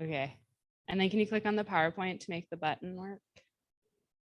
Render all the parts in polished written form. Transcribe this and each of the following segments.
Okay. And then can you click on the PowerPoint to make the button work?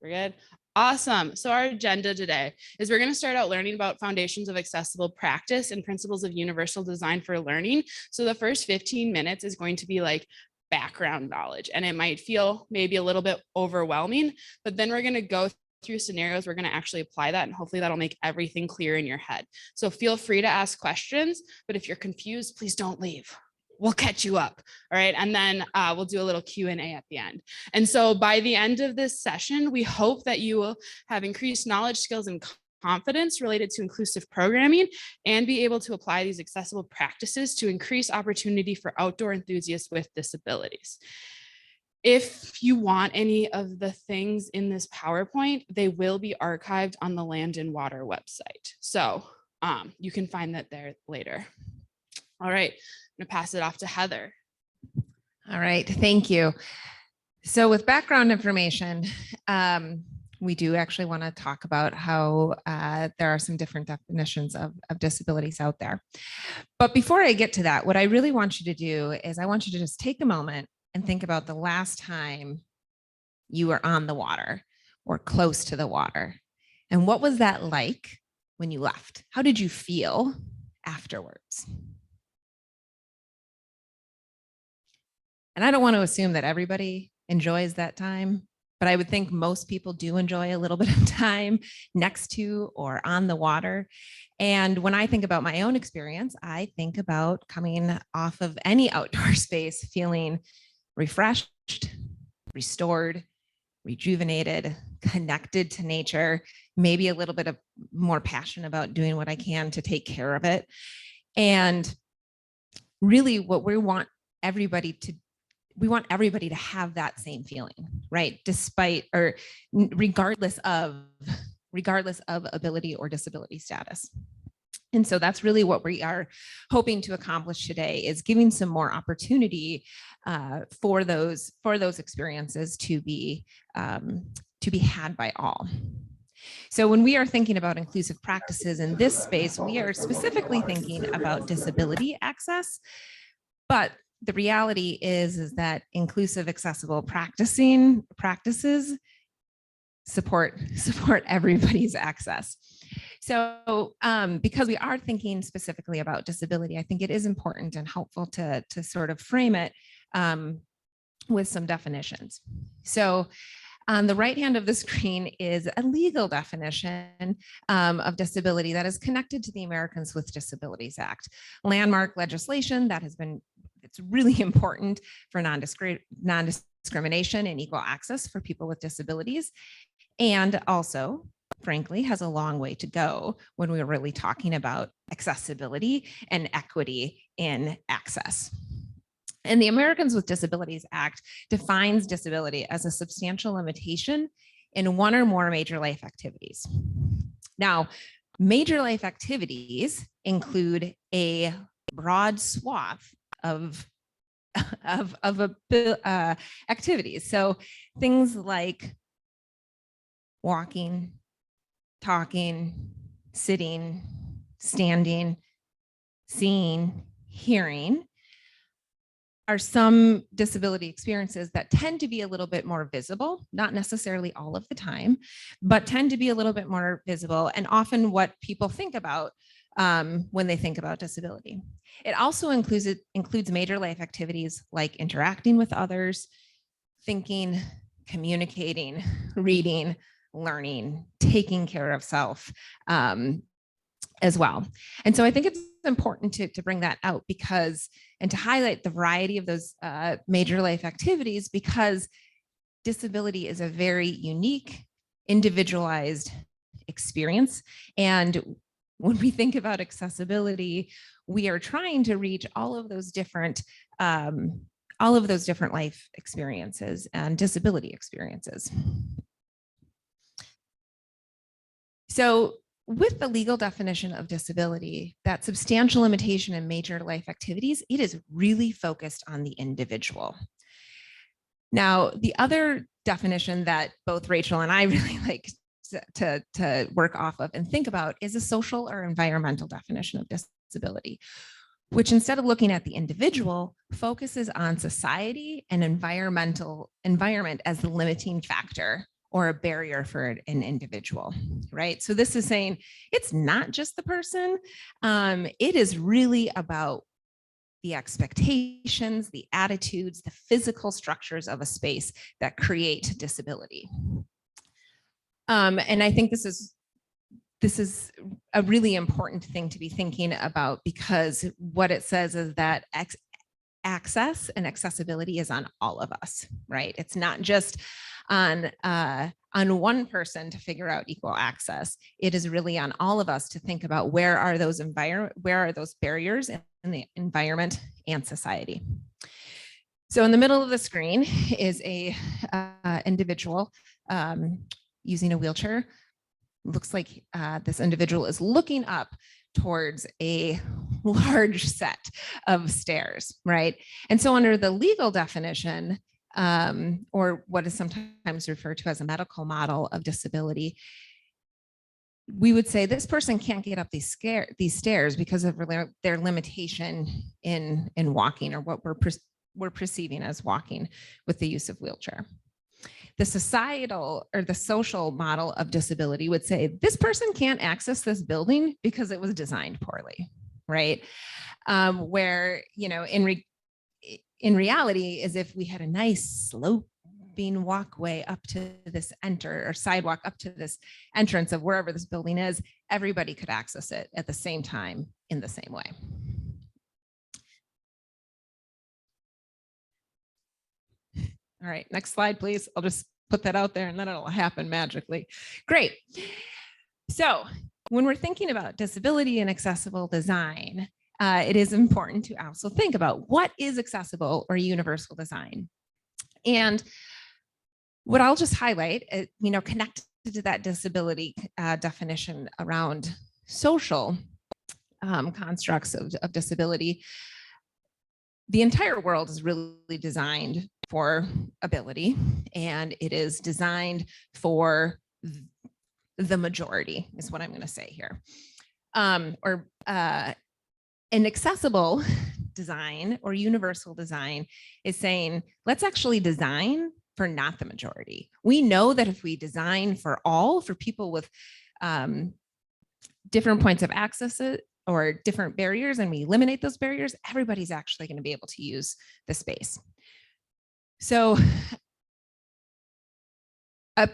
We're good. Awesome. So our agenda today is we're going to start out learning about foundations of accessible practice and principles of universal design for learning. So the first 15 minutes is going to be like background knowledge, and it might feel maybe a little bit overwhelming, but then we're going to go through scenarios. We're going to actually apply that, and hopefully that'll make everything clear in your head. So feel free to ask questions, but if you're confused, please don't leave. We'll catch you up. All right. And then we'll do a little Q&A at the end. And so by the end of this session, we hope that you will have increased knowledge, skills, and confidence related to inclusive programming and be able to apply these accessible practices to increase opportunity for outdoor enthusiasts with disabilities. If you want any of the things in this PowerPoint, they will be archived on the Land and Water website. So you can find that there later. All right, I'm gonna pass it off to Heather. All right, thank you. So with background information, we do actually want to talk about how there are some different definitions of disabilities out there. But before I get to that, what I really want you to do is I want you to just take a moment and think about the last time you were on the water or close to the water. And what was that like when you left? How did you feel afterwards? And I don't want to assume that everybody enjoys that time, but I would think most people do enjoy a little bit of time next to or on the water. And when I think about my own experience, I think about coming off of any outdoor space feeling refreshed, restored, rejuvenated, connected to nature, maybe a little bit of more passion about doing what I can to take care of it. And really what we want everybody to have that same feeling, right? Despite or regardless of ability or disability status. And so that's really what we are hoping to accomplish today, is giving some more opportunity for those experiences to be had by all. So when we are thinking about inclusive practices in this space, we are specifically thinking about disability access, but the reality is that inclusive, accessible practices support everybody's access. So because we are thinking specifically about disability, I think it is important and helpful to sort of frame it with some definitions. So on the right hand of the screen is a legal definition of disability that is connected to the Americans with Disabilities Act, landmark legislation that has been, it's really important for non-discrimination and equal access for people with disabilities, and also, frankly, has a long way to go when we're really talking about accessibility and equity in access. And the Americans with Disabilities Act defines disability as a substantial limitation in one or more major life activities. Now, major life activities include a broad swath of activities. So things like walking, talking, sitting, standing, seeing, hearing are some disability experiences that tend to be a little bit more visible, not necessarily all of the time, but tend to be a little bit more visible and often what people think about when they think about disability. It also includes major life activities like interacting with others, thinking, communicating, reading, learning, taking care of self as well. And so I think it's important to bring that out and to highlight the variety of those major life activities, because disability is a very unique, individualized experience. And when we think about accessibility, we are trying to reach all of those different life experiences and disability experiences. So with the legal definition of disability, that substantial limitation in major life activities, it is really focused on the individual. Now, the other definition that both Rachel and I really like to work off of and think about is a social or environmental definition of disability, which instead of looking at the individual, focuses on society and environment as the limiting factor or a barrier for an individual, right? So this is saying it's not just the person. It is really about the expectations, the attitudes, the physical structures of a space that create disability. And I think this is a really important thing to be thinking about, because what it says is that access and accessibility is on all of us, right? It's not just on one person to figure out equal access. It is really on all of us to think about where are those barriers in the environment and society. So in the middle of the screen is a individual using a wheelchair. Looks like this individual is looking up towards a large set of stairs, right? And so under the legal definition, or what is sometimes referred to as a medical model of disability, we would say this person can't get up these stairs because of their limitation in walking, or what we're perceiving as walking with the use of wheelchair. The societal or the social model of disability would say this person can't access this building because it was designed poorly, right? Where, you know, in reality is if we had a nice sloping walkway up to this sidewalk up to this entrance of wherever this building is, everybody could access it at the same time in the same way. All right, next slide, please. I'll just put that out there and then it'll happen magically. Great. So when we're thinking about disability and accessible design, it is important to also think about what is accessible or universal design. And what I'll just highlight, you know, connected to that disability definition around social constructs of disability, the entire world is really designed for ability, and it is designed for the majority, is what I'm going to say here. An accessible design or universal design is saying, let's actually design for not the majority. We know that if we design for people with different points of access or different barriers, and we eliminate those barriers, everybody's actually going to be able to use the space. So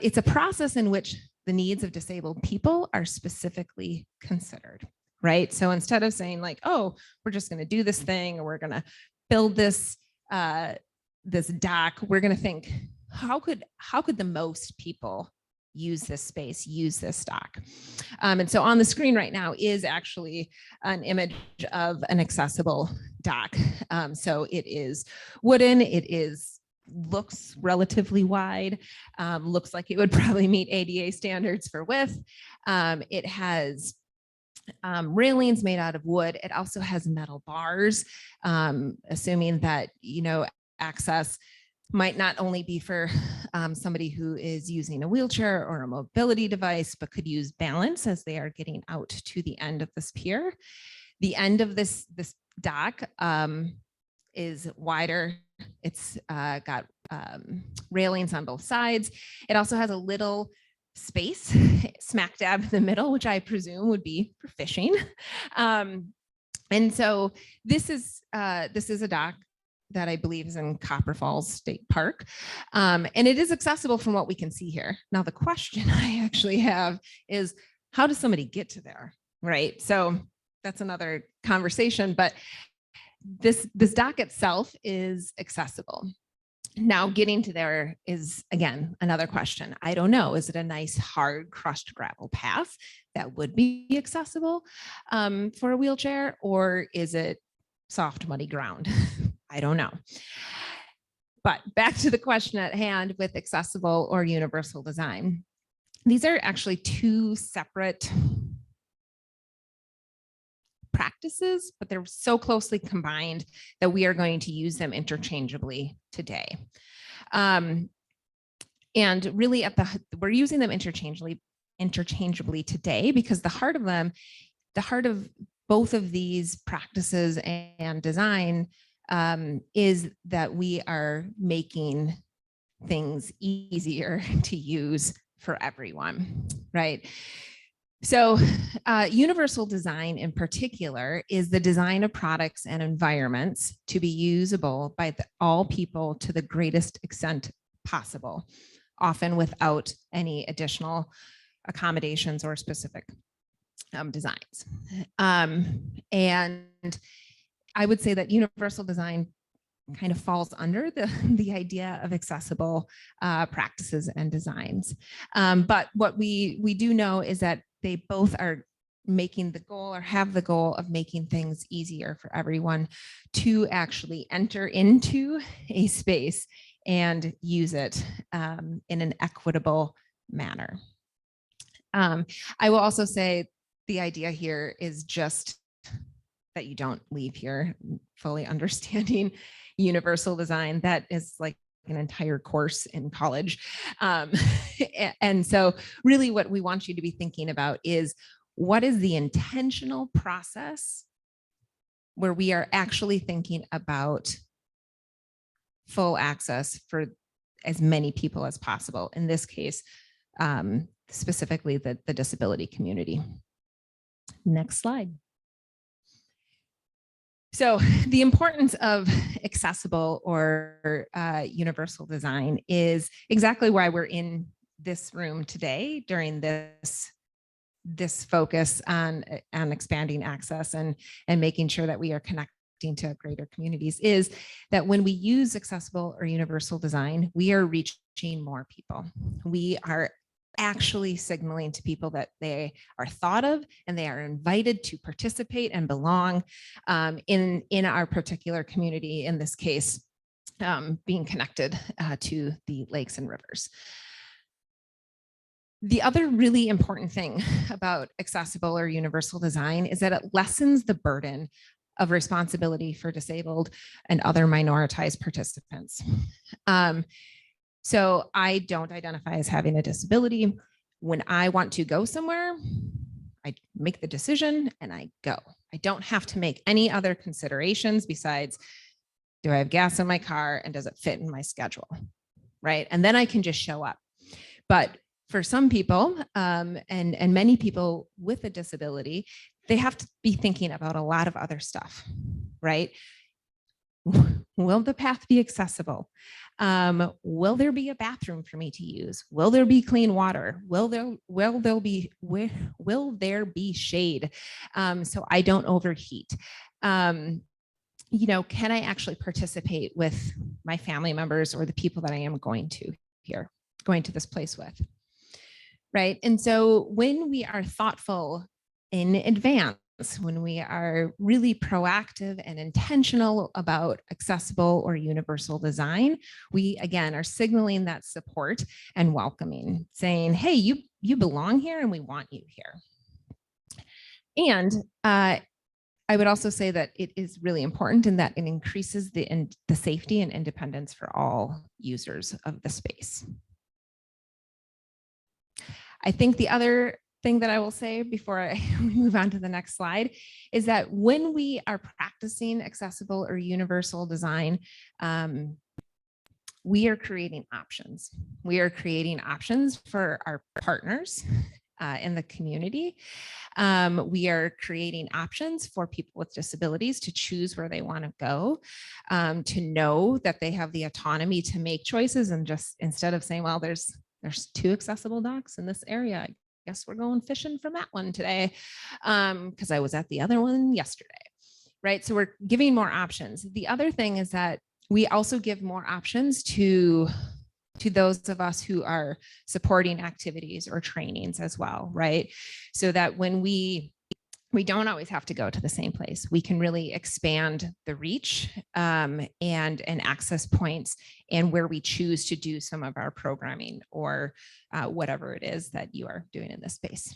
it's a process in which the needs of disabled people are specifically considered, right? So instead of saying like, oh, we're just going to do this thing, or we're going to build this dock, we're going to think, how could the most people use this space, use this dock? And so on the screen right now is actually an image of an accessible dock. So it is wooden, looks relatively wide, looks like it would probably meet ADA standards for width. It has railings made out of wood. It also has metal bars, assuming that, you know, access might not only be for somebody who is using a wheelchair or a mobility device, but could use balance as they are getting out to the end of this pier. The end of this dock is wider. It's got railings on both sides. It also has a little space smack dab in the middle, which I presume would be for fishing. And so this is a dock that I believe is in Copper Falls State Park. And it is accessible from what we can see here. Now, the question I actually have is, how does somebody get to there, right? So that's another conversation, but this dock itself is accessible. Now, getting to there is, again, another question. I don't know. Is it a nice, hard, crushed gravel path that would be accessible for a wheelchair, or is it soft, muddy ground? I don't know. But back to the question at hand with accessible or universal design. These are actually two separate practices, but they're so closely combined that we are going to use them interchangeably today. And really we're using them interchangeably today because the heart of both of these practices and design is that we are making things easier to use for everyone, right? So universal design in particular is the design of products and environments to be usable by all people to the greatest extent possible, often without any additional accommodations or specific designs. And I would say that universal design kind of falls under the idea of accessible practices and designs. But what we do know is that they both are making the goal or have the goal of making things easier for everyone to actually enter into a space and use it in an equitable manner. I will also say the idea here is just that you don't leave here fully understanding universal design. That is like an entire course in college. And so really what we want you to be thinking about is, what is the intentional process where we are actually thinking about full access for as many people as possible, in this case, specifically the disability community. Next slide. So the importance of accessible or universal design is exactly why we're in this room today during this focus on expanding access and making sure that we are connecting to greater communities, is that when we use accessible or universal design, we are reaching more people. We are actually signaling to people that they are thought of and they are invited to participate and belong in our particular community, in this case, being connected to the lakes and rivers. The other really important thing about accessible or universal design is that it lessens the burden of responsibility for disabled and other minoritized participants. So I don't identify as having a disability. When I want to go somewhere, I make the decision and I go. I don't have to make any other considerations besides, do I have gas in my car and does it fit in my schedule, right? And then I can just show up. But for some people, and many people with a disability, they have to be thinking about a lot of other stuff, right? Will the path be accessible? Will there be a bathroom for me to use? Will there be clean water? Will there be shade so I don't overheat? Can I actually participate with my family members or the people that I am going to this place with? Right. And so when we are thoughtful in advance, when we are really proactive and intentional about accessible or universal design, we again are signaling that support and welcoming, saying, hey, you belong here and we want you here. And I would also say that it is really important in that it increases the safety and independence for all users of the space. I think the other thing that I will say before I move on to the next slide is that when we are practicing accessible or universal design, we are creating options. We are creating options for our partners in the community. We are creating options for people with disabilities to choose where they want to go, to know that they have the autonomy to make choices, and just instead of saying, well, there's 2 accessible docks in this area, I guess we're going fishing from that one today because I was at the other one yesterday, right? So we're giving more options. The other thing is that we also give more options to those of us who are supporting activities or trainings as well, right? So that when we don't always have to go to the same place. We can really expand the reach and access points and where we choose to do some of our programming or whatever it is that you are doing in this space.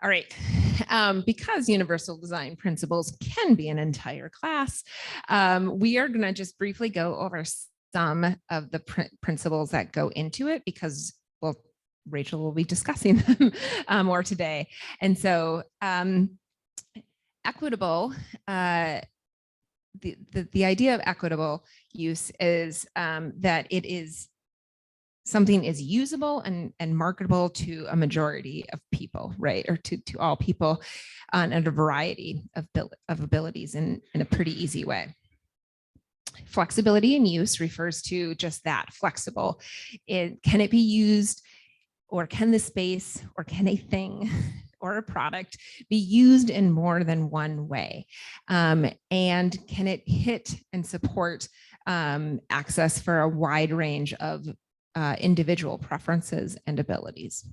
All right, because universal design principles can be an entire class, we are going to just briefly go over some of the principles that go into it, because, well, Rachael will be discussing them more today. And so equitable, the idea of equitable use is that it is something is usable and marketable to a majority of people, right? Or to all people on a variety of abilities in a pretty easy way. Flexibility in use refers to just that, flexible. Can it be used, or can the space, or can a thing or a product be used in more than one way? And can it hit and support access for a wide range of individual preferences and abilities?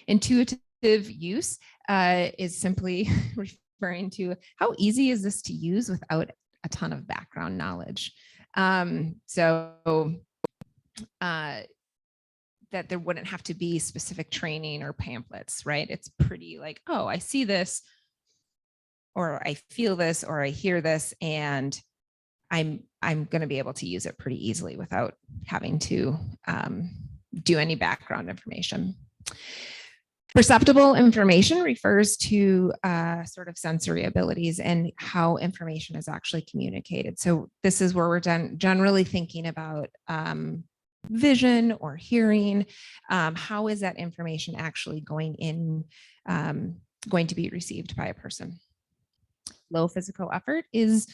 Intuitive use is simply referring to how easy is this to use without a ton of background knowledge. That there wouldn't have to be specific training or pamphlets, right? It's pretty like, oh, I see this, or I feel this, or I hear this, and I'm going to be able to use it pretty easily without having to do any background information. Perceptible information refers to sort of sensory abilities and how information is actually communicated. So this is where we're generally thinking about vision or hearing. How is that information actually going to be received by a person? Low physical effort is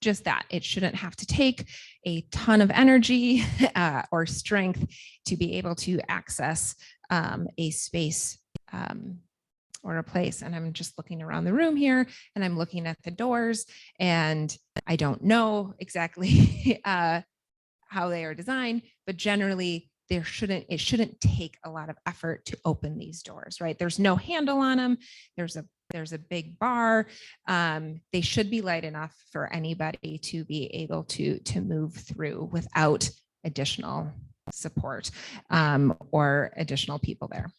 just that. It shouldn't have to take a ton of energy or strength to be able to access a space or a place. And I'm just looking around the room here, and I'm looking at the doors, and I don't know exactly how they are designed, but generally it shouldn't take a lot of effort to open these doors, right? There's no handle on them. There's a big bar. They should be light enough for anybody to be able to move through without additional support or additional people there.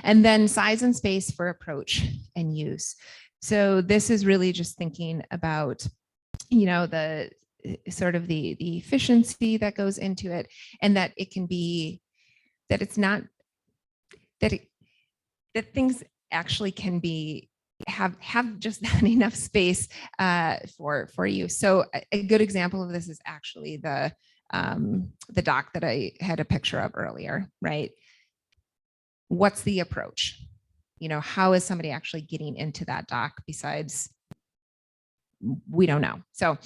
And then size and space for approach and use. So this is really just thinking about, the sort of the efficiency that goes into it, and that it can be, that it's not, that things actually can be, have just that enough space for you. So a good example of this is actually the dock that I had a picture of earlier, right? What's the approach? How is somebody actually getting into that dock besides, we don't know. So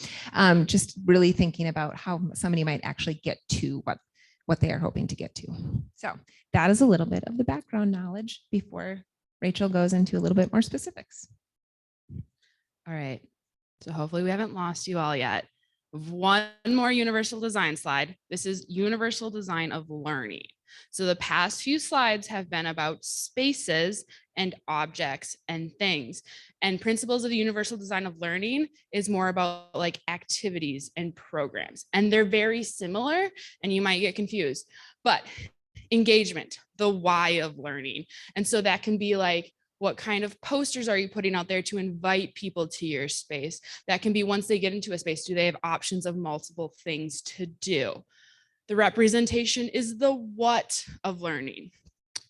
just really thinking about how somebody might actually get to what they are hoping to get to. So that is a little bit of the background knowledge before Rachael goes into a little bit more specifics. All right. So hopefully we haven't lost you all yet. One more universal design slide. This is universal design of learning. So the past few slides have been about spaces and objects and things. And principles of the universal design of learning is more about like activities and programs. And they're very similar, and you might get confused. But engagement, the why of learning. And so that can be like, what kind of posters are you putting out there to invite people to your space? That can be, once they get into a space, do they have options of multiple things to do? The representation is the what of learning.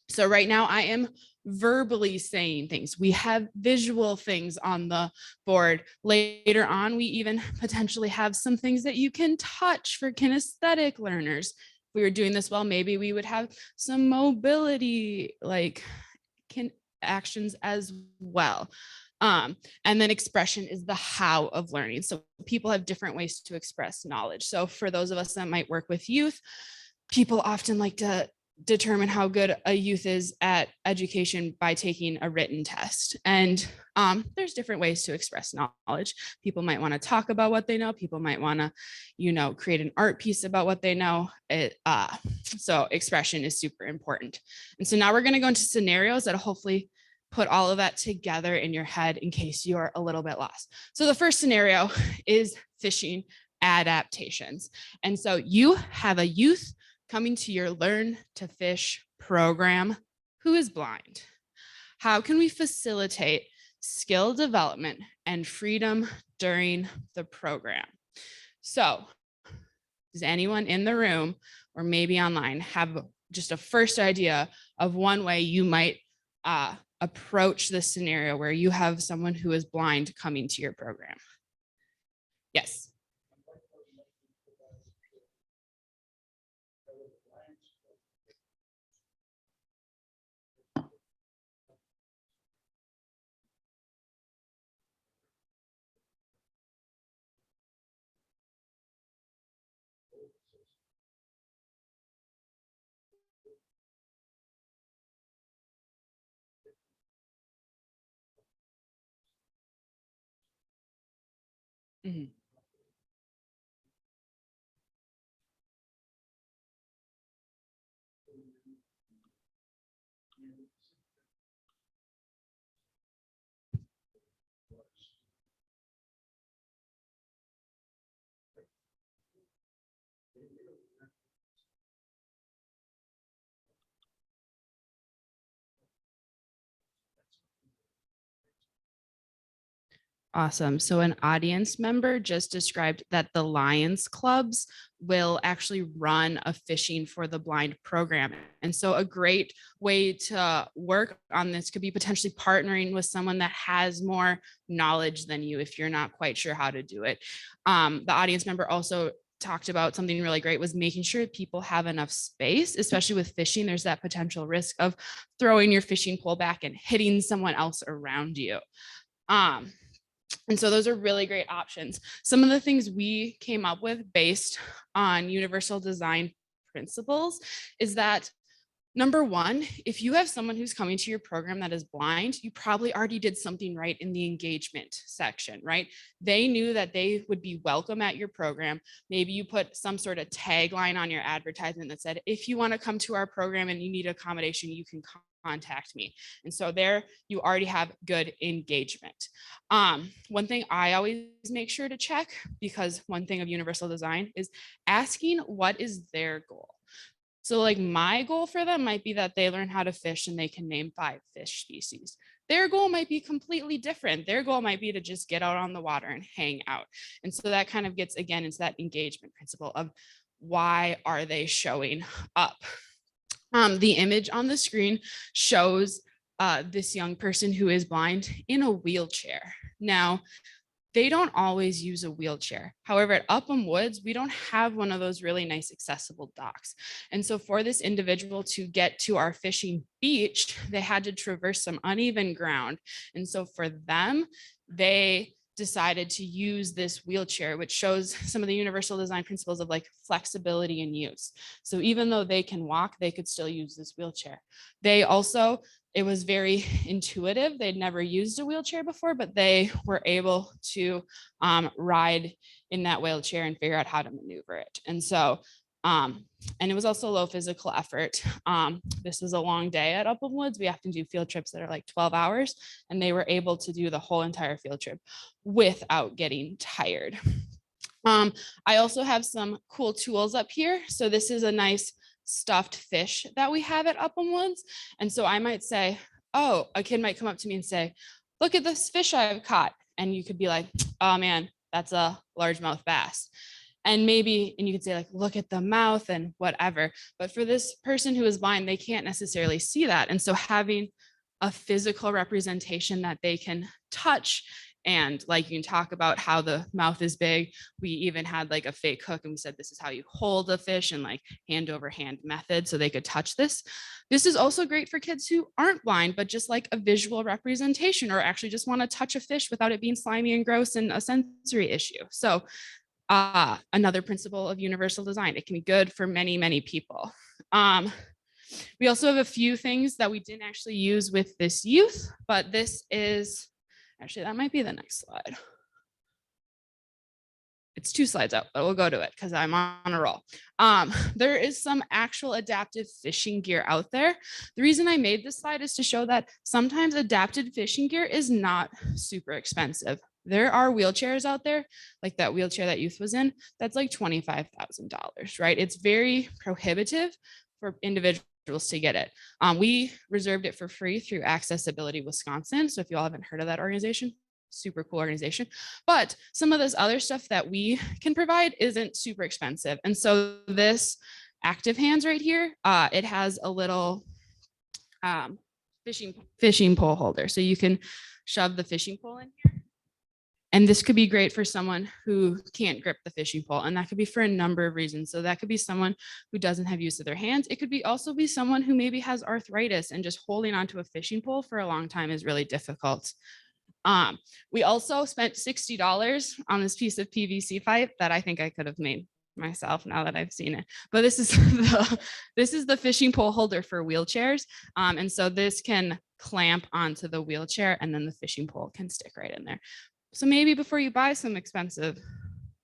So right now I am verbally saying things. We have visual things on the board. Later on, we even potentially have some things that you can touch for kinesthetic learners. If we were doing this well, maybe we would have some mobility actions as well. And then expression is the how of learning. So people have different ways to express knowledge. So for those of us that might work with youth, people often like to determine how good a youth is at education by taking a written test. And there's different ways to express knowledge. People might want to talk about what they know. People might want to, create an art piece about what they know. So expression is super important. And so now we're going to go into scenarios that hopefully put all of that together in your head in case you're a little bit lost. So the first scenario is fishing adaptations. And so you have a youth coming to your Learn to Fish program who is blind. How can we facilitate skill development and freedom during the program? So does anyone in the room or maybe online have just a first idea of one way you might approach this scenario where you have someone who is blind coming to your program. Yes. Mhm. Awesome. So an audience member just described that the Lions clubs will actually run a fishing for the blind program. And so a great way to work on this could be potentially partnering with someone that has more knowledge than you if you're not quite sure how to do it. The audience member also talked about something really great was making sure people have enough space, especially with fishing. There's that potential risk of throwing your fishing pole back and hitting someone else around you. And so those are really great options. Some of the things we came up with based on universal design principles is that number one, if you have someone who's coming to your program that is blind, you probably already did something right in the engagement section, right? They knew that they would be welcome at your program. Maybe you put some sort of tagline on your advertisement that said, if you want to come to our program and you need accommodation, you can contact me. And so there you already have good engagement. One thing I always make sure to check, because one thing of universal design is asking what is their goal. So like my goal for them might be that they learn how to fish and they can name 5 fish species. Their goal might be completely different. Their goal might be to just get out on the water and hang out. And so that kind of gets again into that engagement principle of why are they showing up? The image on the screen shows this young person who is blind in a wheelchair. Now, they don't always use a wheelchair. However, at Upham Woods, we don't have one of those really nice accessible docks. And so for this individual to get to our fishing beach, they had to traverse some uneven ground. And so for them, they decided to use this wheelchair, which shows some of the universal design principles of like flexibility and use. So even though they can walk, they could still use this wheelchair. They also, it was very intuitive. They'd never used a wheelchair before, but they were able to ride in that wheelchair and figure out how to maneuver it. And so, and it was also low physical effort. This was a long day at Upham Woods. We often do field trips that are like 12 hours, and they were able to do the whole entire field trip without getting tired. I also have some cool tools up here. So this is a nice stuffed fish that we have at Upham Woods. And so I might say, oh, a kid might come up to me and say, look at this fish I've caught. And you could be like, oh man, that's a largemouth bass. And maybe, and you could say like, look at the mouth and whatever. But for this person who is blind, they can't necessarily see that. And so having a physical representation that they can touch, and like you can talk about how the mouth is big. We even had like a fake hook and we said, this is how you hold a fish, and like hand over hand method so they could touch this. This is also great for kids who aren't blind, but just like a visual representation, or actually just want to touch a fish without it being slimy and gross and a sensory issue. So another principle of universal design. It can be good for many, many people. We also have a few things that we didn't actually use with this youth, but this is, actually, that might be the next slide. It's 2 slides out, but we'll go to it because I'm on a roll. There is some actual adaptive fishing gear out there. The reason I made this slide is to show that sometimes adapted fishing gear is not super expensive. There are wheelchairs out there, like that wheelchair that youth was in, that's like $25,000, right? It's very prohibitive for individuals to get it. We reserved it for free through Accessibility Wisconsin. So if you all haven't heard of that organization, super cool organization. But some of this other stuff that we can provide isn't super expensive. And so this active hands right here, it has a little fishing pole holder. So you can shove the fishing pole in here. And this could be great for someone who can't grip the fishing pole. And that could be for a number of reasons. So that could be someone who doesn't have use of their hands. It could be also be someone who maybe has arthritis and just holding onto a fishing pole for a long time is really difficult. We also spent $60 on this piece of PVC pipe that I think I could have made myself now that I've seen it. But this is the fishing pole holder for wheelchairs. And so this can clamp onto the wheelchair and then the fishing pole can stick right in there. So maybe before you buy some expensive,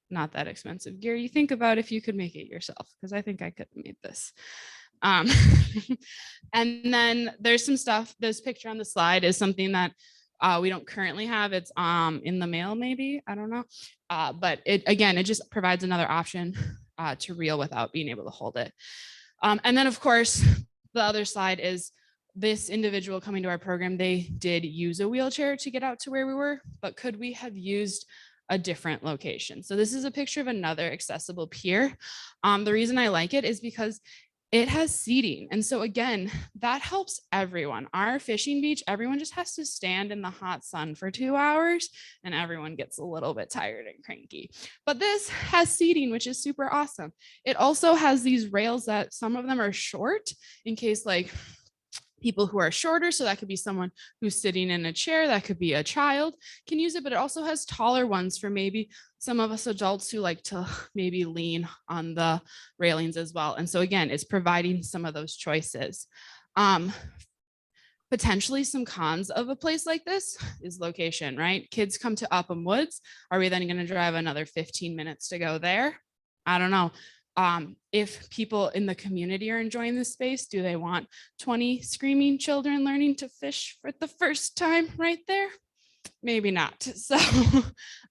not that expensive gear, you think about if you could make it yourself, because I think I could have made this. And then there's some stuff, this picture on the slide is something that we don't currently have. It's in the mail, maybe, I don't know. But it just provides another option to reel without being able to hold it. And then of course, the other slide is this individual coming to our program, they did use a wheelchair to get out to where we were, but could we have used a different location? So this is a picture of another accessible pier. The reason I like it is because it has seating. And so again, that helps everyone. Our fishing beach, everyone just has to stand in the hot sun for 2 hours and everyone gets a little bit tired and cranky. But this has seating, which is super awesome. It also has these rails that some of them are short in case like people who are shorter, so that could be someone who's sitting in a chair, that could be a child, can use it, but it also has taller ones for maybe some of us adults who like to maybe lean on the railings as well. And so again, it's providing some of those choices. Potentially some cons of a place like this is location, right? Kids come to Upham Woods. Are we then going to drive another 15 minutes to go there? I don't know. If people in the community are enjoying this space, do they want 20 screaming children learning to fish for the first time right there? Maybe not. So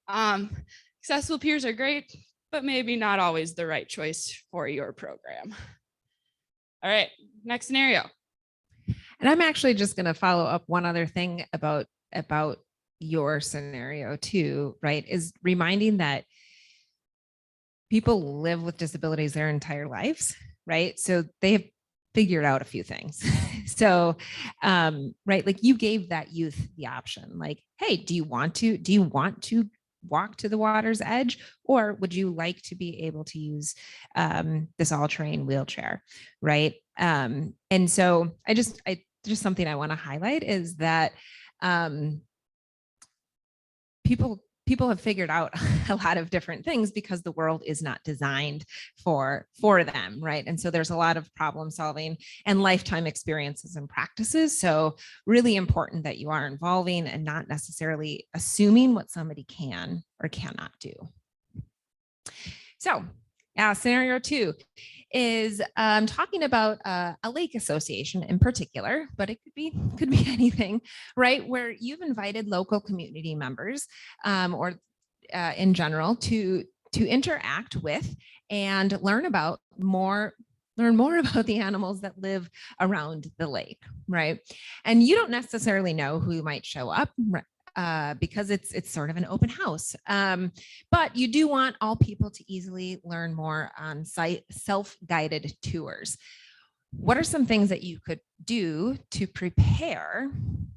accessible piers are great, but maybe not always the right choice for your program. All right, next scenario. And I'm actually just going to follow up one other thing about your scenario too, right? Is reminding that people live with disabilities their entire lives, right? So they have figured out a few things. So, right, like you gave that youth the option, like, hey, do you want to walk to the water's edge, or would you like to be able to use this all-terrain wheelchair, right? And so just something I want to highlight is that people have figured out a lot of different things because the world is not designed for them, right? And so there's a lot of problem solving and lifetime experiences and practices. So really important that you are involving and not necessarily assuming what somebody can or cannot do. So scenario 2 is talking about a lake association in particular, but it could be anything, right? Where you've invited local community members or in general to interact with and learn more about the animals that live around the lake, right? And you don't necessarily know who might show up, because it's sort of an open house. But you do want all people to easily learn more on site self-guided tours. What are some things that you could do to prepare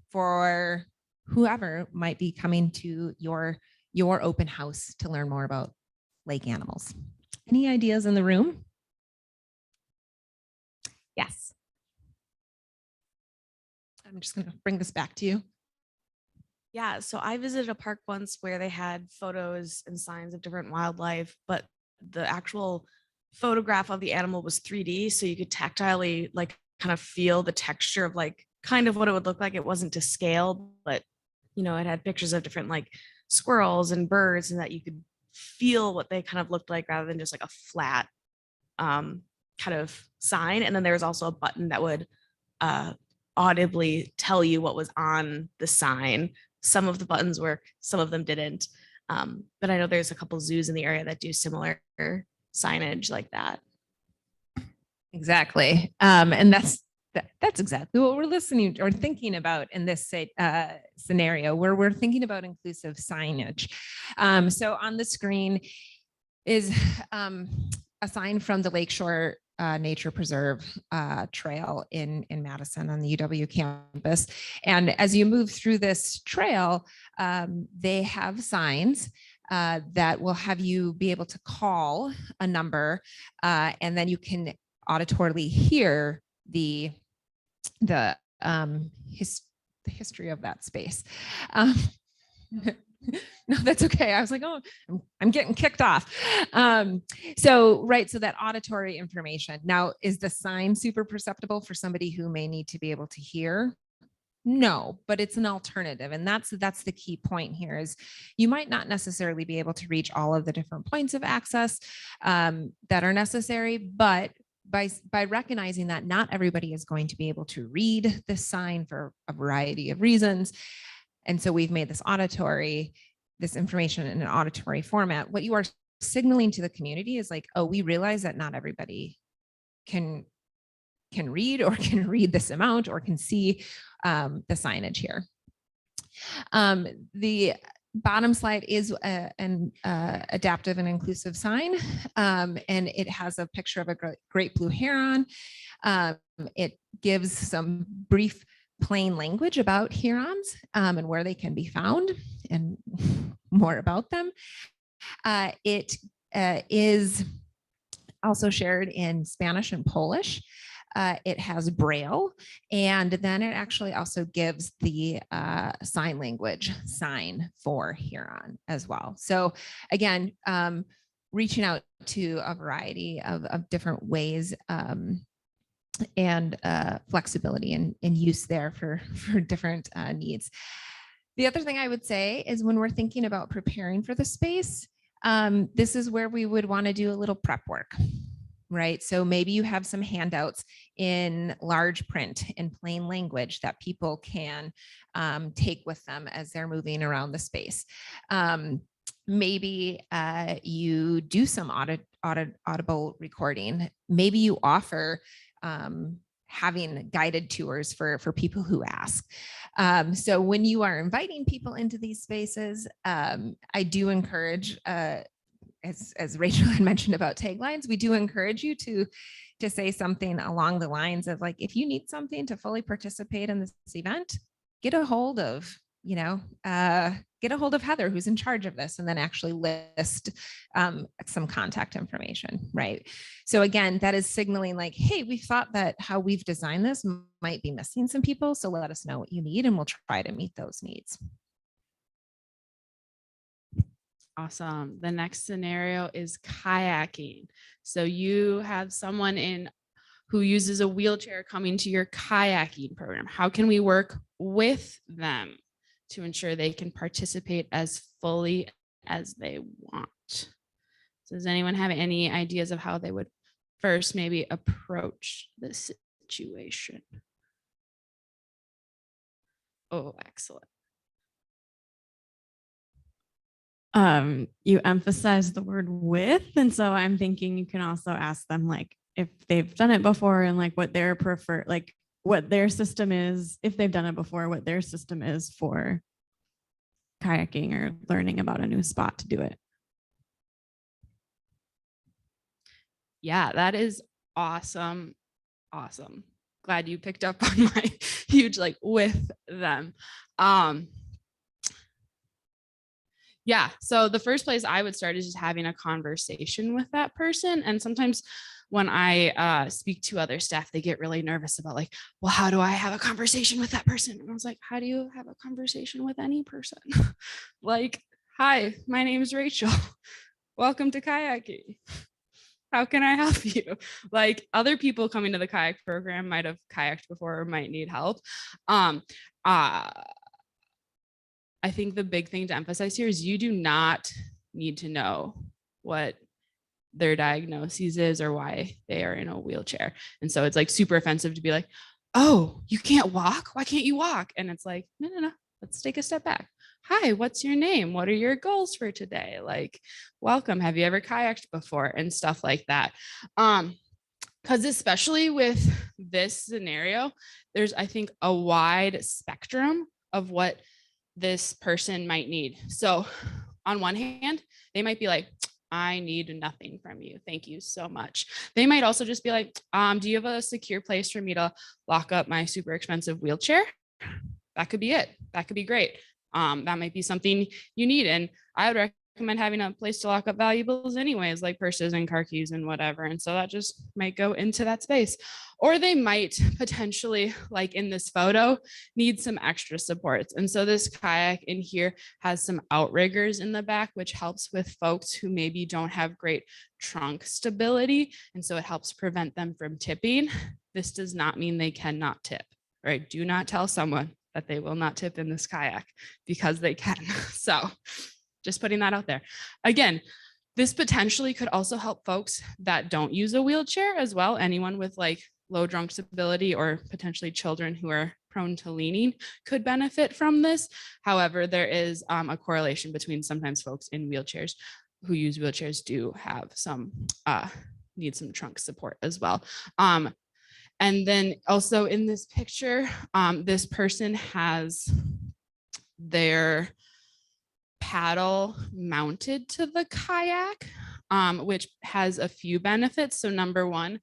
for whoever might be coming to your open house to learn more about lake animals? Any ideas in the room? Yes. I'm just going to bring this back to you. Yeah, so I visited a park once where they had photos and signs of different wildlife, but the actual photograph of the animal was 3D, so you could tactilely like kind of feel the texture of like kind of what it would look like. It wasn't to scale, but you know, it had pictures of different like squirrels and birds, and that you could feel what they kind of looked like rather than just like a flat kind of sign. And then there was also a button that would audibly tell you what was on the sign. Some of the buttons work, some of them didn't. But I know there's a couple zoos in the area that do similar signage like that. Exactly. And that's exactly what we're listening or thinking about in this scenario where we're thinking about inclusive signage. So on the screen is a sign from the Lakeshore Nature Preserve trail in Madison on the UW campus. And as you move through this trail, they have signs that will have you be able to call a number, and then you can auditorily hear the history of that space. No, that's okay. I was like, oh, I'm getting kicked off. So that auditory information. Now, is the sign super perceptible for somebody who may need to be able to hear? No, but it's an alternative. And that's the key point here is you might not necessarily be able to reach all of the different points of access that are necessary, but by recognizing that not everybody is going to be able to read this sign for a variety of reasons. And so we've made this information in an auditory format. What you are signaling to the community is like, oh, we realize that not everybody can read or can read this amount or can see the signage here. The bottom slide is an adaptive and inclusive sign, and it has a picture of a great blue heron. It gives some brief plain language about herons and where they can be found and more about them. It is also shared in Spanish and Polish. It has Braille, and then it actually also gives the sign language sign for heron as well. So again, reaching out to a variety of different ways and flexibility and use there for different needs. The other thing I would say is when we're thinking about preparing for the space, this is where we would want to do a little prep work, right? So maybe you have some handouts in large print in plain language that people can take with them as they're moving around the space. Maybe you do some audible recording. Maybe you offer having guided tours for people who ask. So when you are inviting people into these spaces, I do encourage, as Rachel had mentioned about taglines, we do encourage you to say something along the lines of like, if you need something to fully participate in this event, get a hold of Heather, who's in charge of this, and then actually list some contact information, right? So again, that is signaling like, hey, we thought that how we've designed this might be missing some people, so let us know what you need and we'll try to meet those needs. Awesome. The next scenario is kayaking. So you have someone who uses a wheelchair coming to your kayaking program. How can we work with them to ensure they can participate as fully as they want? So does anyone have any ideas of how they would first maybe approach this situation? Oh, excellent. You emphasize the word with, and so I'm thinking you can also ask them like if they've done it before and like what their what their system is, if they've done it before, what their system is for kayaking or learning about a new spot to do it. Yeah, that is awesome. Awesome. Glad you picked up on my huge like with them. Yeah, so the first place I would start is just having a conversation with that person. And sometimes when I speak to other staff, they get really nervous about like, well, how do I have a conversation with that person? And I was like, how do you have a conversation with any person? Like, hi, my name is Rachel. Welcome to kayaking. How can I help you? Like other people coming to the kayak program might have kayaked before or might need help. I think the big thing to emphasize here is you do not need to know what their diagnosis is or why they are in a wheelchair. And so it's like super offensive to be like, oh, you can't walk? Why can't you walk? And it's like, no, let's take a step back. Hi, what's your name? What are your goals for today? Like, welcome. Have you ever kayaked before? And stuff like that. Because especially with this scenario, there's, I think, a wide spectrum of what this person might need. So on one hand, they might be like, I need nothing from you. Thank you so much. They might also just be like, do you have a secure place for me to lock up my super expensive wheelchair? That could be it. That could be great. That might be something you need. And I would recommend having a place to lock up valuables anyways, like purses and car keys and whatever. And so that just might go into that space. Or they might potentially, like in this photo, need some extra supports. And so this kayak in here has some outriggers in the back, which helps with folks who maybe don't have great trunk stability. And so it helps prevent them from tipping. This does not mean they cannot tip, right? Do not tell someone that they will not tip in this kayak, because they can. So just putting that out there. Again, this potentially could also help folks that don't use a wheelchair as well. Anyone with like low trunk stability or potentially children who are prone to leaning could benefit from this. However, there is a correlation between sometimes folks in wheelchairs who use wheelchairs do have some, need some trunk support as well. And then also in this picture, this person has their paddle mounted to the kayak, which has a few benefits. So number one,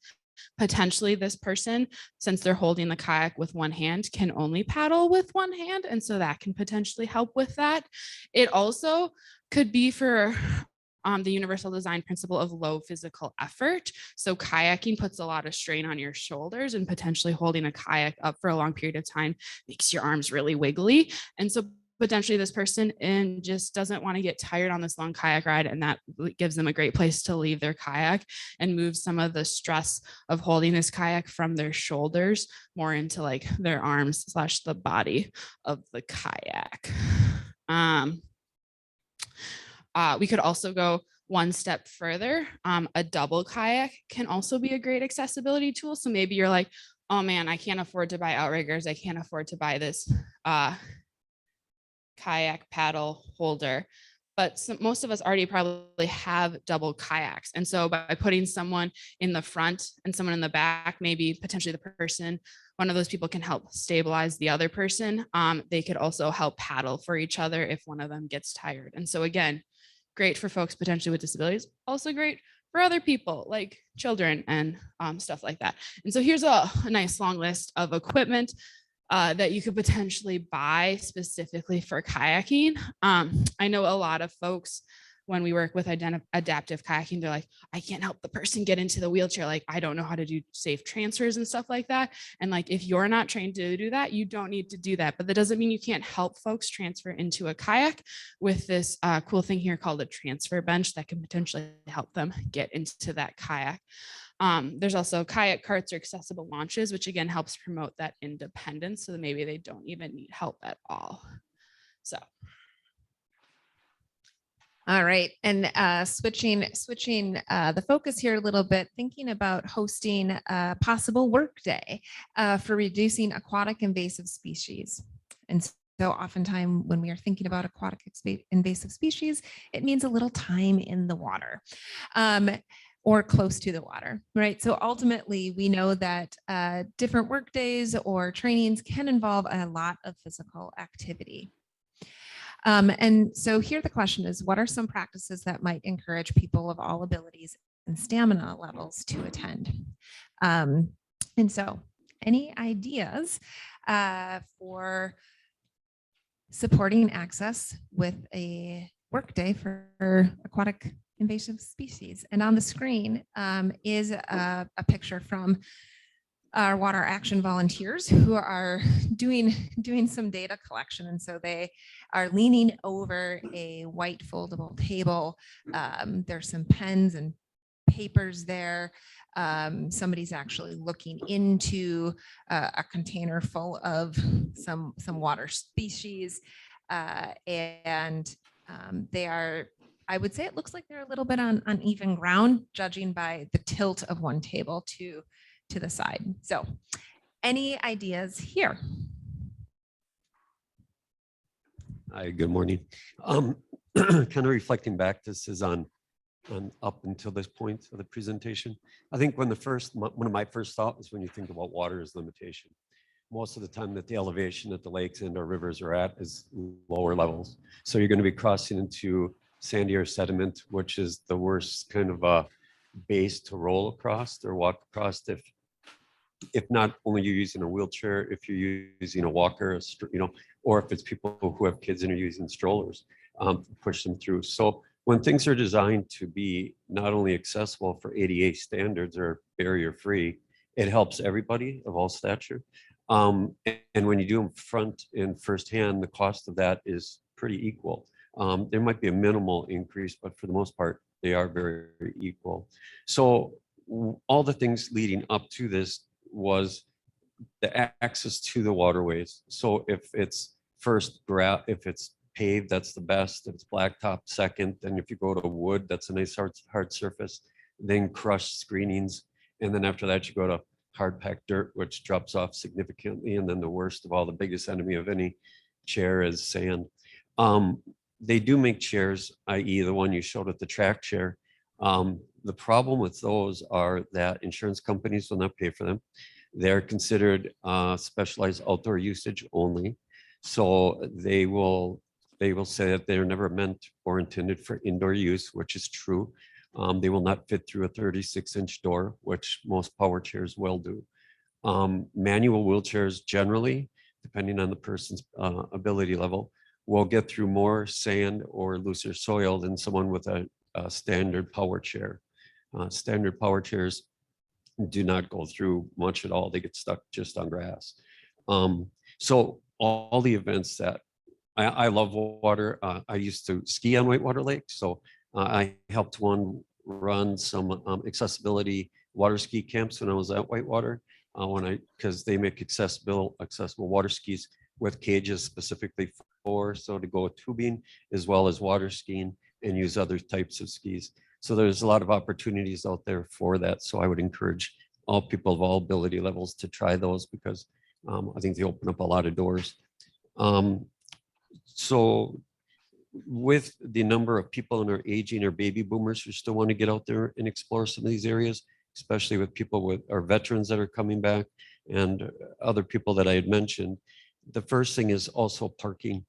potentially this person, since they're holding the kayak with one hand, can only paddle with one hand. And so that can potentially help with that. It also could be for the universal design principle of low physical effort. So kayaking puts a lot of strain on your shoulders, and potentially holding a kayak up for a long period of time makes your arms really wiggly. And so potentially this person just doesn't want to get tired on this long kayak ride, and that gives them a great place to leave their kayak and move some of the stress of holding this kayak from their shoulders more into like their arms / the body of the kayak. We could also go one step further. A double kayak can also be a great accessibility tool. So maybe you're like, oh man, I can't afford to buy outriggers. I can't afford to buy this kayak paddle holder. But most of us already probably have double kayaks. And so by putting someone in the front and someone in the back, maybe potentially the person, one of those people can help stabilize the other person. They could also help paddle for each other if one of them gets tired. And so again, great for folks potentially with disabilities, also great for other people like children and stuff like that. And so here's a nice long list of equipment that you could potentially buy specifically for kayaking. I know a lot of folks, when we work with adaptive kayaking, they're like, I can't help the person get into the wheelchair. Like, I don't know how to do safe transfers and stuff like that. And like, if you're not trained to do that, you don't need to do that. But that doesn't mean you can't help folks transfer into a kayak with this cool thing here called a transfer bench that can potentially help them get into that kayak. There's also kayak carts or accessible launches, which again helps promote that independence, so that maybe they don't even need help at all. So. All right, and switching the focus here a little bit, thinking about hosting a possible work day for reducing aquatic invasive species. And so oftentimes when we are thinking about aquatic invasive species, it means a little time in the water. Or close to the water, right? So ultimately, we know that different work days or trainings can involve a lot of physical activity. And so here the question is, what are some practices that might encourage people of all abilities and stamina levels to attend? And so any ideas for supporting access with a workday for aquatic invasive species? And on the screen is a picture from our water action volunteers who are doing some data collection. And so they are leaning over a white foldable table. There's some pens and papers there. Somebody's actually looking into a container full of some water species. And they are, I would say it looks like they're a little bit on uneven ground, judging by the tilt of one table to the side. So any ideas here? Hi, good morning. Kind of reflecting back, this is on up until this point of the presentation. I think one of my first thoughts when you think about water is limitation. Most of the time that the elevation that the lakes and our rivers are at is lower levels. So you're going to be crossing into sandy or sediment, which is the worst kind of a base to roll across or walk across if not only you're using a wheelchair, if you're using a walker, or if it's people who have kids and are using strollers, push them through. So when things are designed to be not only accessible for ADA standards or barrier free, it helps everybody of all stature. And when you do them front and firsthand, the cost of that is pretty equal. There might be a minimal increase, but for the most part, they are very, very equal. So all the things leading up to this was the access to the waterways. So if it's if it's paved, that's the best. If it's blacktop, second. And if you go to wood, that's a nice hard surface. Then crushed screenings. And then after that, you go to hard packed dirt, which drops off significantly. And then the worst of all, the biggest enemy of any chair is sand. They do make chairs, i.e. the one you showed at the track chair. The problem with those are that insurance companies will not pay for them. They're considered specialized outdoor usage only. So they will say that they're never meant or intended for indoor use, which is true. They will not fit through a 36-inch door, which most power chairs will do. Manual wheelchairs generally, depending on the person's ability level, will get through more sand or looser soil than someone with a standard power chair. Standard power chairs do not go through much at all. They get stuck just on grass. So all the events that I love water. I used to ski on Whitewater Lake. So I helped run some accessibility water ski camps when I was at Whitewater, because they make accessible water skis with cages specifically so to go tubing as well as water skiing and use other types of skis. So there's a lot of opportunities out there for that. So I would encourage all people of all ability levels to try those because I think they open up a lot of doors. So with the number of people in our aging or baby boomers who still want to get out there and explore some of these areas, especially with people with our veterans that are coming back and other people that I had mentioned, the first thing is also parking.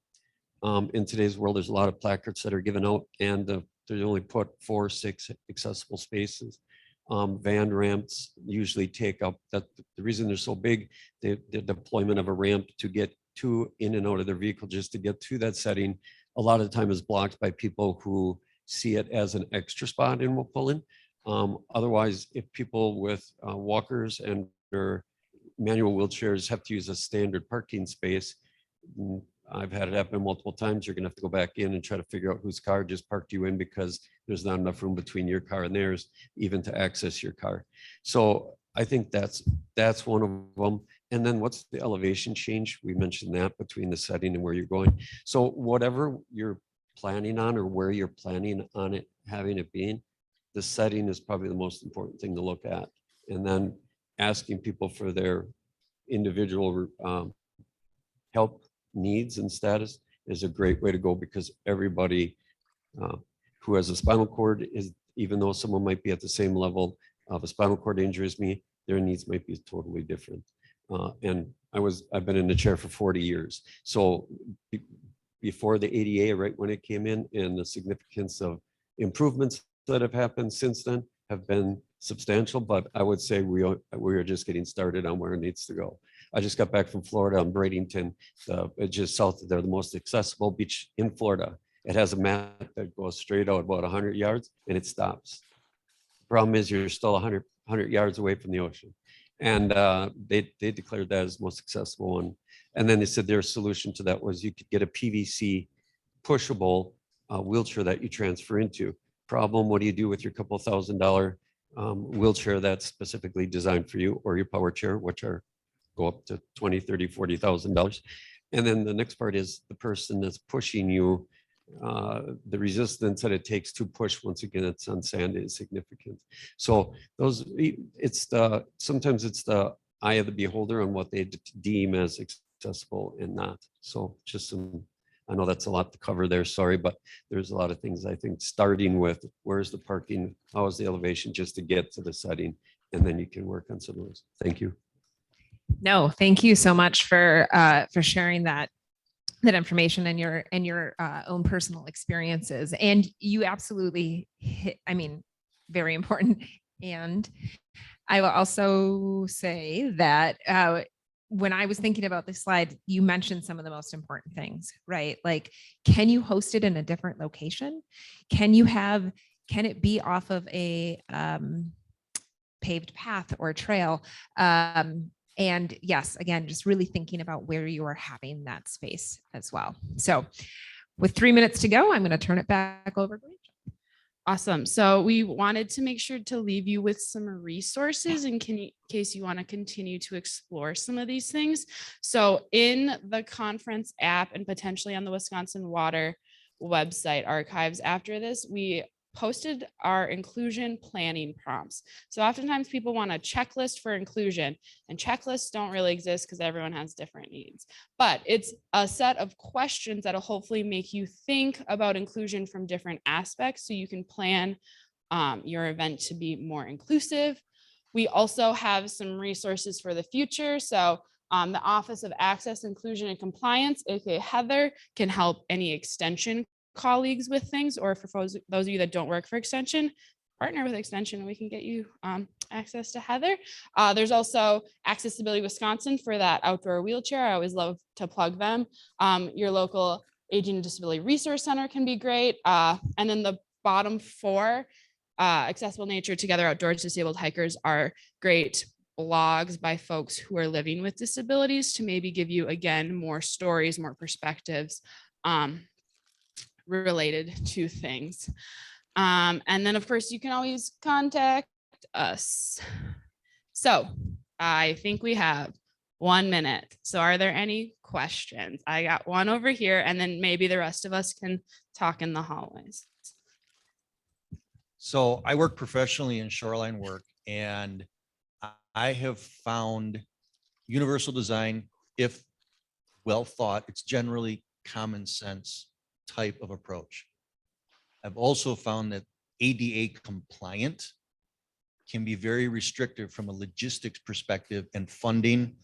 In today's world, there's a lot of placards that are given out and they only put 4 or 6 accessible spaces. Van ramps usually take up that. The reason they're so big, the deployment of a ramp to get in and out of their vehicle just to get to that setting, a lot of the time is blocked by people who see it as an extra spot and will pull in. Otherwise, if people with walkers and or manual wheelchairs have to use a standard parking space, I've had it happen multiple times. You're going to have to go back in and try to figure out whose car just parked you in because there's not enough room between your car and theirs, even to access your car. So I think that's one of them. And then what's the elevation change? We mentioned that between the setting and where you're going. So whatever you're planning on or where you're planning on it having it being, the setting is probably the most important thing to look at. And then asking people for their individual help needs and status is a great way to go because everybody who has a spinal cord even though someone might be at the same level of a spinal cord injury as me, their needs might be totally different. And I've been in the chair for 40 years. So before the ADA, right when it came in, and the significance of improvements that have happened since then have been substantial, but I would say we are just getting started on where it needs to go. I just got back from Florida on Bradenton, just south of there, the most accessible beach in Florida. It has a mat that goes straight out about 100 yards and it stops. Problem is you're still 100 yards away from the ocean. And they declared that as the most accessible one. And then they said their solution to that was you could get a PVC pushable wheelchair that you transfer into. Problem, what do you do with your couple $1,000 wheelchair that's specifically designed for you, or your power chair, which go up to $20,000, $30,000, $40,000. And then the next part is the person that's pushing you, the resistance that it takes to push, once again, it's on sand, is significant. So sometimes it's the eye of the beholder on what they deem as accessible and not. So I know that's a lot to cover there, sorry, but there's a lot of things I think, starting with where's the parking, how is the elevation, just to get to the setting, and then you can work on some of those. Thank you. No, thank you so much for sharing that. that information and your own personal experiences. And you absolutely hit, I mean, very important. And I will also say that when I was thinking about this slide, you mentioned some of the most important things, right? Like, can you host it in a different location? Can it be off of a paved path or trail? And yes, again, just really thinking about where you are having that space as well. So with 3 minutes to go, I'm going to turn it back over to Rachael. Awesome. So we wanted to make sure to leave you with some resources in case you want to continue to explore some of these things. So in the conference app and potentially on the Wisconsin Water website archives after this, we posted our inclusion planning prompts. So oftentimes people want a checklist for inclusion, and checklists don't really exist because everyone has different needs. But it's a set of questions that'll hopefully make you think about inclusion from different aspects so you can plan your event to be more inclusive. We also have some resources for the future. So the Office of Access, Inclusion, and Compliance, aka Heather, can help any extension colleagues with things, or for those of you that don't work for extension, partner with extension and we can get you access to Heather. There's also Accessibility Wisconsin for that outdoor wheelchair. I always love to plug them. Your local Aging and Disability Resource Center can be great. And then the bottom four, Accessible Nature, Together Outdoors, Disabled Hikers, are great blogs by folks who are living with disabilities to maybe give you, again, more stories, more perspectives related to things. And then of course you can always contact us. So I think we have 1 minute. So are there any questions? I got one over here, and then maybe the rest of us can talk in the hallways. So I work professionally in shoreline work, and I have found universal design, if well thought, it's generally common sense type of approach. I've also found that ADA compliant can be very restrictive from a logistics perspective and funding.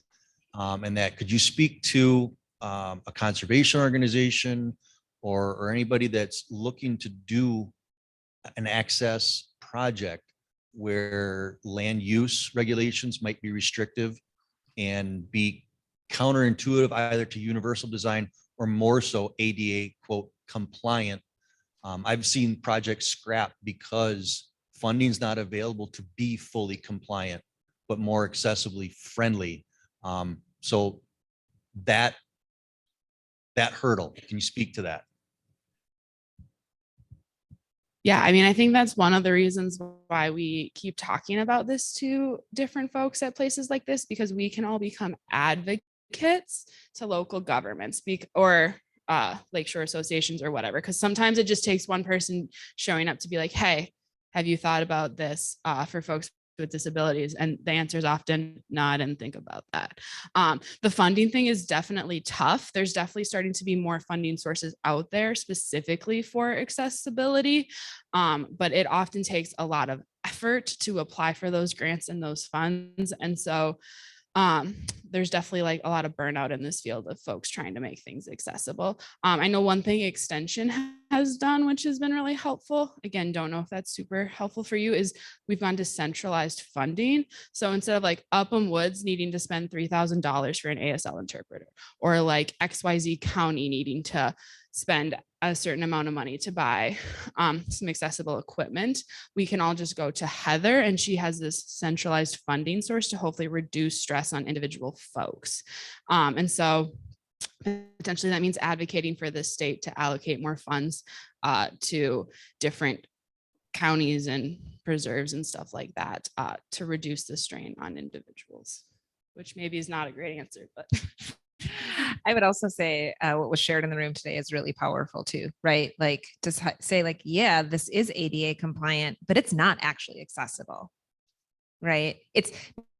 And that, could you speak to a conservation organization or anybody that's looking to do an access project where land use regulations might be restrictive and be counterintuitive either to universal design or more so ADA quote compliant? I've seen projects scrapped because funding's not available to be fully compliant, but more accessibly friendly. So that hurdle, can you speak to that? Yeah, I mean, I think that's one of the reasons why we keep talking about this to different folks at places like this, because we can all become advocates to local governments or lakeshore associations or whatever, because sometimes it just takes one person showing up to be like, hey, have you thought about this for folks with disabilities? And the answer is often no, I didn't think about that. The funding thing is definitely tough. There's definitely starting to be more funding sources out there specifically for accessibility, but it often takes a lot of effort to apply for those grants and those funds. And so there's definitely like a lot of burnout in this field of folks trying to make things accessible. I know one thing Extension has done, which has been really helpful, again, don't know if that's super helpful for you, is we've gone to centralized funding. So instead of like Upham Woods needing to spend $3,000 for an ASL interpreter, or like XYZ County needing to spend a certain amount of money to buy some accessible equipment, we can all just go to Heather, and she has this centralized funding source to hopefully reduce stress on individual folks. And so potentially that means advocating for the state to allocate more funds to different counties and preserves and stuff like that to reduce the strain on individuals, which maybe is not a great answer, but I would also say what was shared in the room today is really powerful too, right? Like to say like, yeah, this is ADA compliant, but it's not actually accessible, right? It's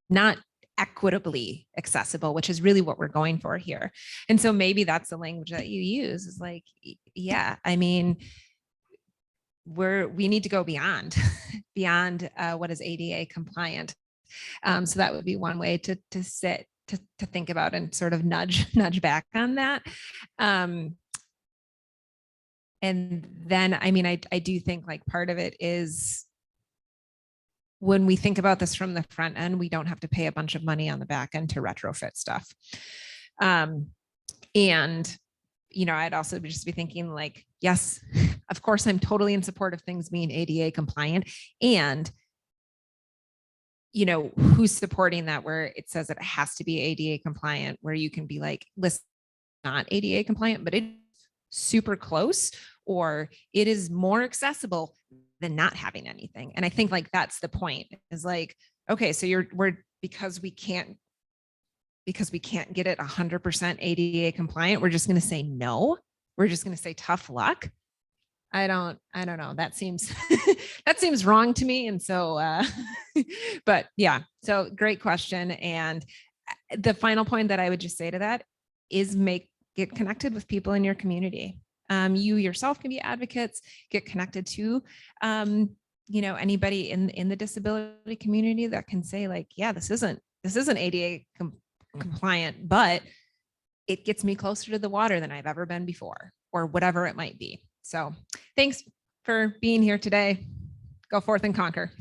not equitably accessible, which is really what we're going for here. And so maybe that's the language that you use, is like, yeah, I mean, we need to go beyond what is ADA compliant. So that would be one way to to think about and sort of nudge back on that. And then, I mean, I do think like part of it is when we think about this from the front end, we don't have to pay a bunch of money on the back end to retrofit stuff. And, you know, I'd also just be thinking like, yes, of course, I'm totally in support of things being ADA compliant. And, you know, who's supporting that where it says that it has to be ADA compliant, where you can be like, listen, not ADA compliant, but it's super close, or it is more accessible than not having anything. And I think like that's the point, is like, okay, so because we can't get it 100% ADA compliant, we're just going to say no. We're just going to say tough luck. I don't know. That seems that seems wrong to me. And so, but yeah, so great question. And the final point that I would just say to that is get connected with people in your community. You yourself can be advocates, get connected to, you know, anybody in the disability community that can say like, yeah, this isn't ADA compliant, but it gets me closer to the water than I've ever been before, or whatever it might be. So thanks for being here today. Go forth and conquer.